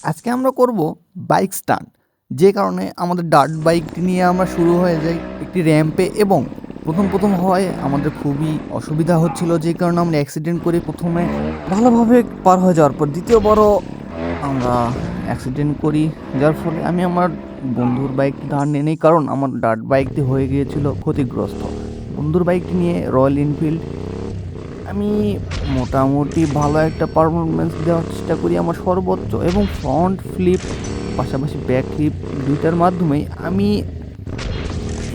আজকে আমরা করব বাইক স্টান্ট, যে কারণে আমাদের ডার্ট বাইকটি নিয়ে আমরা শুরু হয়ে যাই একটি র্যাম্পে। এবং প্রথম হয় আমাদের খুবই অসুবিধা হচ্ছিল, যে কারণে আমরা অ্যাক্সিডেন্ট করে প্রথমে ভালোভাবে পার হয়ে যাওয়ার পর দ্বিতীয়বারও আমরা অ্যাক্সিডেন্ট করি, যার ফলে আমি আমার বন্ধুর বাইকটি ধার নিয়ে নিই, কারণ আমার ডার্ট বাইকটি হয়ে গিয়েছিল ক্ষতিগ্রস্ত। বন্ধুর বাইকটি নিয়ে রয়্যাল এনফিল্ড আমি মোটামুটি ভালো একটা পারফরমেন্স দেওয়ার চেষ্টা করি আমার সর্বোচ্চ, এবং ফ্রন্ট ফ্লিপ পাশাপাশি ব্যাক ফ্লিপ দুইটার মাধ্যমেই আমি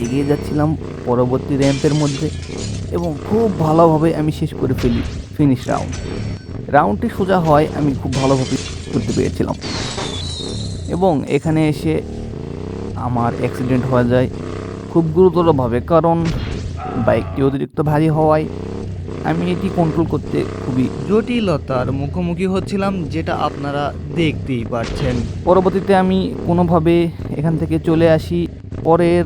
এগিয়ে যাচ্ছিলাম পরবর্তী র্যাম্পের মধ্যে, এবং খুব ভালোভাবে আমি শেষ করে ফেলি ফিনিশ রাউন্ডটি সোজা হয়, আমি খুব ভালোভাবে করতে পেরেছিলাম। এবং এখানে এসে আমার অ্যাক্সিডেন্ট হয়ে যায় খুব গুরুতরভাবে, কারণ বাইকটি অতিরিক্ত ভারী হওয়ায় আমি এটি কন্ট্রোল করতে খুবই জটিলতার মুখোমুখি হচ্ছিলাম, যেটা আপনারা দেখতেই পাচ্ছেন। পরবর্তীতে আমি কোনোভাবে এখান থেকে চলে আসি পরের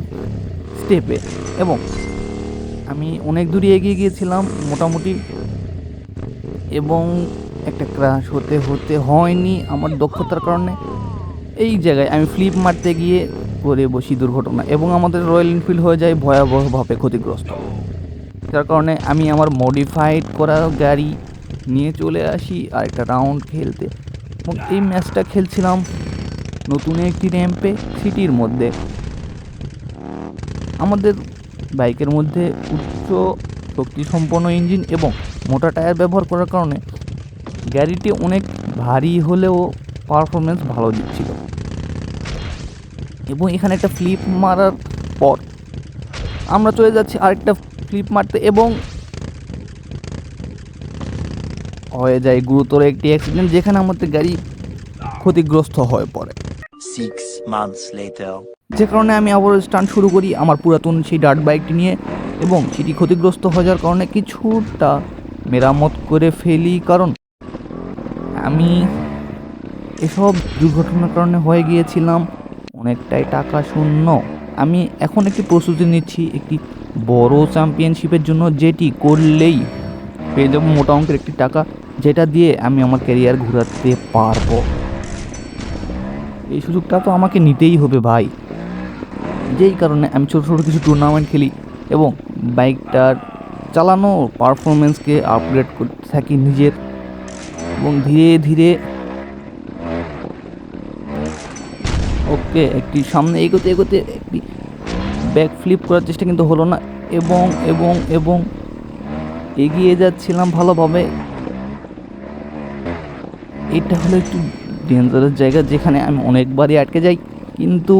স্টেপে, এবং আমি অনেক দূরে এগিয়ে গিয়েছিলাম মোটামুটি, এবং একটা ক্র্যাশ হতে হয়নি আমার দক্ষতার কারণে। এই জায়গায় আমি ফ্লিপ মারতে গিয়ে করে বসি দুর্ঘটনা, এবং আমাদের রয়্যাল এনফিল্ড হয়ে যায় ভয়াবহভাবে ক্ষতিগ্রস্ত, যার কারণে আমি আমার মডিফাইড করা গাড়ি নিয়ে চলে আসি আরেকটা রাউন্ড খেলতে। এবং এই ম্যাচটা খেলছিলাম নতুন একটি র্যাম্পে সিটির মধ্যে। আমাদের বাইকের মধ্যে উচ্চ শক্তিসম্পন্ন ইঞ্জিন এবং মোটা টায়ার ব্যবহার করার কারণে গাড়িটি অনেক ভারী হলেও পারফরমেন্স ভালো দিচ্ছিল। এবং এখানে একটা ফ্লিপ মারার পর আমরা চলে যাচ্ছি আরেকটা ফ্লিপ মারতে, এবং হয়ে যায় গুরুতর একটি অ্যাক্সিডেন্ট, যেখানে আমাদের গাড়ি ক্ষতিগ্রস্ত হয়ে পড়ে। 6 months later. যে কারণে আমি আবার স্টান্ট শুরু করি আমার পুরাতন সেই ডার্ট বাইকটি নিয়ে, এবং সেটি ক্ষতিগ্রস্ত হয়ে যাওয়ার কারণে কিছুটা মেরামত করে ফেলি, কারণ আমি এসব দুর্ঘটনার কারণে হয়ে গিয়েছিলাম অনেকটাই টাকা শূন্য। আমি এখন একটি প্রস্তুতি নিচ্ছি একটি বড় চ্যাম্পিয়নশিপের জন্য, যেটি করলেই পেয়ে যাবো মোটা অঙ্কের একটি টাকা, যেটা দিয়ে আমি আমার ক্যারিয়ার ঘোরাতে পারবো। এই সুযোগটা তো আমাকে নিতেই হবে ভাই, যেই কারণে আমি ছোটো ছোটো কিছু টুর্নামেন্ট খেলি এবং বাইকটার চালানো পারফরমেন্সকে আপগ্রেড করতে থাকি নিজের, এবং ধীরে ধীরে ওকে একটি সামনে এগোতে এগোতে একটি ব্যাক ফ্লিপ করার চেষ্টা কিন্তু হলো না, এবং এবং এবং এগিয়ে যাচ্ছিলাম ভালোভাবে। এটা হলো একটু ডেঞ্জারাস জায়গা, যেখানে আমি অনেকবারই আটকে যাই, কিন্তু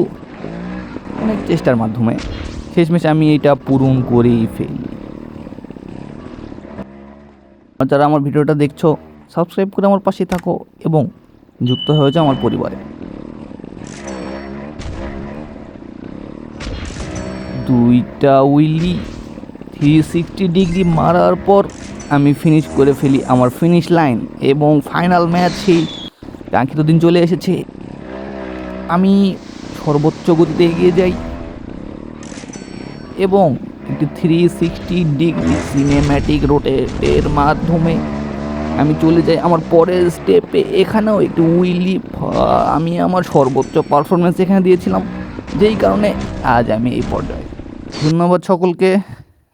অনেক চেষ্টার মাধ্যমে শেষমেশ আমি এটা পূরণ করেই ফেলি। আর যারা আমার ভিডিওটা দেখছো, সাবস্ক্রাইব করে আমার পাশে থাকো এবং যুক্ত হয়ে যাও আমার পরিবারে। দুইটা উইলি 360 ডিগ্রি মারার পর আমি ফিনিশ করে ফেলি আমার ফিনিশ লাইন, এবং ফাইনাল ম্যাচ সেই কাঙ্ক্ষিত দিন চলে এসেছে। আমি সর্বোচ্চ গতিতে এগিয়ে যাই এবং একটি 360 ডিগ্রি সিনেম্যাটিক রোটেটের মাধ্যমে আমি চলে যাই আমার পরের স্টেপে। এখানেও একটি উইলি আমি আমার সর্বোচ্চ পারফরমেন্স এখানে দিয়েছিলাম, যেই কারণে আজ আমি এই পর্যায়ে। ধন্যবাদ সকলকে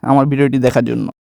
আমার ভিডিওটি দেখার জন্য।